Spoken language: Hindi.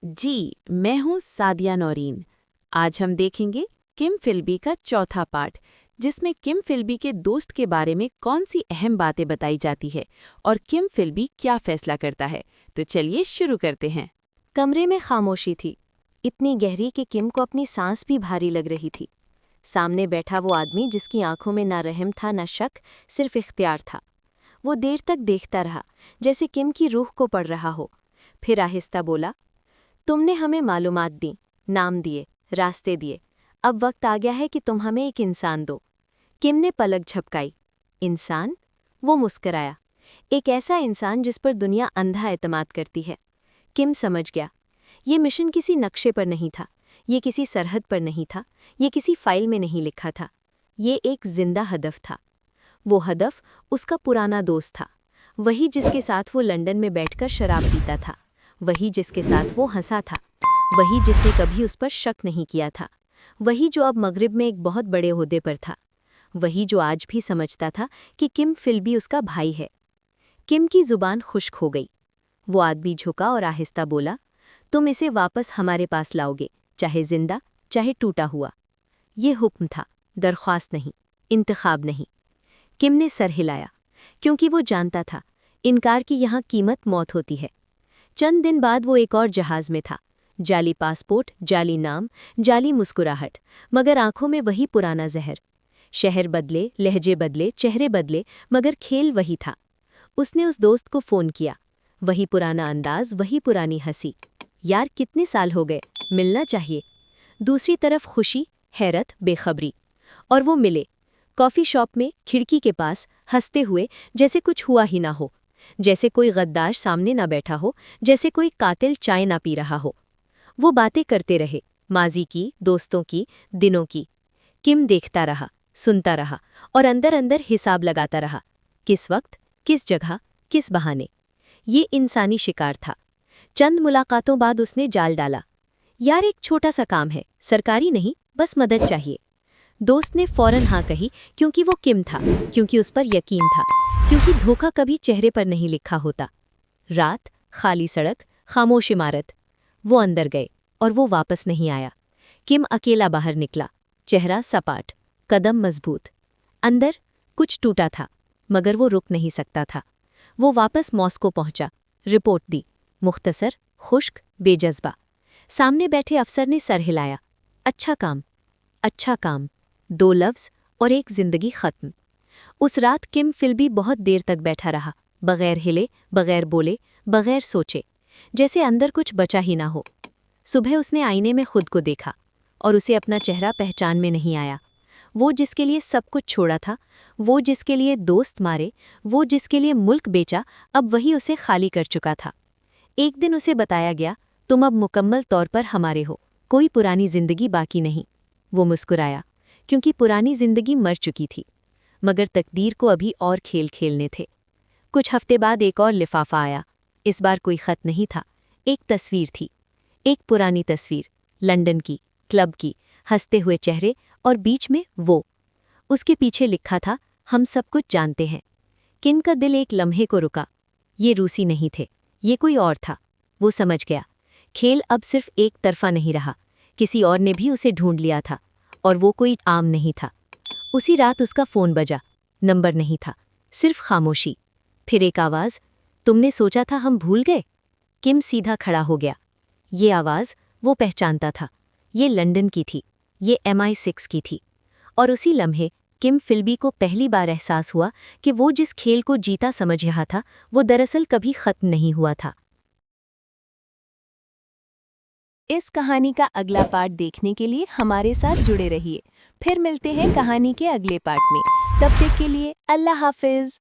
जी, मैं हूँ सादिया नौरीन। आज हम देखेंगे किम फिल्बी का चौथा पार्ट, जिसमें किम फिल्बी के दोस्त के बारे में कौन सी अहम बातें बताई जाती है और किम फिल्बी क्या फैसला करता है। तो चलिए शुरू करते हैं। कमरे में खामोशी थी, इतनी गहरी कि किम को अपनी सांस भी भारी लग रही थी। सामने बैठा वो आदमी जिसकी आंखों में ना रहम था ना शक, सिर्फ इख्तियार था। वो देर तक देखता रहा, जैसे किम की रूह को पढ़ रहा हो। फिर आहिस्ता बोला, तुमने हमें मालूमात दी, नाम दिए, रास्ते दिए। अब वक्त आ गया है कि तुम हमें एक इंसान दो। किम ने पलक झपकाई। इंसान? वो मुस्कराया। एक ऐसा इंसान जिस पर दुनिया अंधा एतमाद करती है। किम समझ गया, ये मिशन किसी नक्शे पर नहीं था, ये किसी सरहद पर नहीं था, ये किसी फाइल में नहीं लिखा था। ये एक जिंदा हदफ था। वो हदफ उसका पुराना दोस्त था, वही जिसके साथ वो लंदन में बैठकर शराब पीता था, वही जिसके साथ वो हंसा था, वही जिसने कभी उस पर शक नहीं किया था, वही जो अब मगरिब में एक बहुत बड़े ओहदे पर था, वही जो आज भी समझता था कि किम फिल्बी उसका भाई है। किम की जुबान खुश्क हो गई। वो आदमी झुका और आहिस्ता बोला, तुम इसे वापस हमारे पास लाओगे, चाहे जिंदा चाहे टूटा हुआ। ये हुक्म था, दरख्वास्त नहीं, इंतखाब नहीं। किम ने सर हिलाया, क्योंकि वो जानता था इनकार की यहाँ कीमत मौत होती है। चंद दिन बाद वो एक और जहाज में था। जाली पासपोर्ट, जाली नाम, जाली मुस्कुराहट, मगर आंखों में वही पुराना जहर। शहर बदले, लहजे बदले, चेहरे बदले, मगर खेल वही था। उसने उस दोस्त को फ़ोन किया। वही पुराना अंदाज, वही पुरानी हंसी। यार कितने साल हो गए, मिलना चाहिए। दूसरी तरफ खुशी, हैरत, बेखबरी। और वो मिले, कॉफ़ी शॉप में, खिड़की के पास, हंसते हुए, जैसे कुछ हुआ ही ना हो, जैसे कोई गद्दार सामने ना बैठा हो, जैसे कोई कातिल चाय ना पी रहा हो। वो बातें करते रहे, माजी की, दोस्तों की, दिनों की। किम देखता रहा, सुनता रहा और अंदर अंदर हिसाब लगाता रहा। किस वक्त, किस जगह, किस बहाने। ये इंसानी शिकार था। चंद मुलाकातों बाद उसने जाल डाला। यार एक छोटा सा काम है, सरकारी नहीं, बस मदद चाहिए। दोस्त ने फौरन हाँ कही, क्योंकि वो किम था, क्योंकि उस पर यकीन था, क्योंकि धोखा कभी चेहरे पर नहीं लिखा होता। रात, खाली सड़क, खामोश इमारत। वो अंदर गए और वो वापस नहीं आया। किम अकेला बाहर निकला, चेहरा सपाट, कदम मजबूत। अंदर कुछ टूटा था, मगर वो रुक नहीं सकता था। वो वापस मॉस्को पहुंचा, रिपोर्ट दी, मुख्तसर, खुश्क, बेजज्बा। सामने बैठे अफसर ने सर हिलाया। अच्छा काम, अच्छा काम। 2 लफ्ज़ और एक जिंदगी खत्म। उस रात किम फिल्बी बहुत देर तक बैठा रहा, बगैर हिले, बगैर बोले, बगैर सोचे, जैसे अंदर कुछ बचा ही ना हो। सुबह उसने आईने में खुद को देखा और उसे अपना चेहरा पहचान में नहीं आया। वो जिसके लिए सब कुछ छोड़ा था, वो जिसके लिए दोस्त मारे, वो जिसके लिए मुल्क बेचा, अब वही उसे खाली कर चुका था। एक दिन उसे बताया गया, तुम अब मुकम्मल तौर पर हमारे हो, कोई पुरानी जिंदगी बाकी नहीं। वो मुस्कुराया, क्योंकि पुरानी जिंदगी मर चुकी थी, मगर तकदीर को अभी और खेल खेलने थे। कुछ हफ्ते बाद एक और लिफाफा आया। इस बार कोई खत नहीं था, एक तस्वीर थी। एक पुरानी तस्वीर, लंदन की, क्लब की, हंसते हुए चेहरे और बीच में वो। उसके पीछे लिखा था, हम सब कुछ जानते हैं। किन का दिल एक लम्हे को रुका। ये रूसी नहीं थे, ये कोई और था। वो समझ गया, खेल अब सिर्फ एक तरफा नहीं रहा, किसी और ने भी उसे ढूंढ लिया था, और वो कोई आम नहीं था। उसी रात उसका फ़ोन बजा। नंबर नहीं था, सिर्फ खामोशी। फिर एक आवाज़, तुमने सोचा था हम भूल गए? किम सीधा खड़ा हो गया। ये आवाज़ वो पहचानता था। ये लंदन की थी, ये MI6 की थी। और उसी लम्हे किम फिल्बी को पहली बार एहसास हुआ कि वो जिस खेल को जीता समझ रहा था, वो दरअसल कभी ख़त्म नहीं हुआ था। इस कहानी का अगला पार्ट देखने के लिए हमारे साथ जुड़े रहिए। फिर मिलते हैं कहानी के अगले पार्ट में। तब तक के लिए अल्लाह हाफिज़।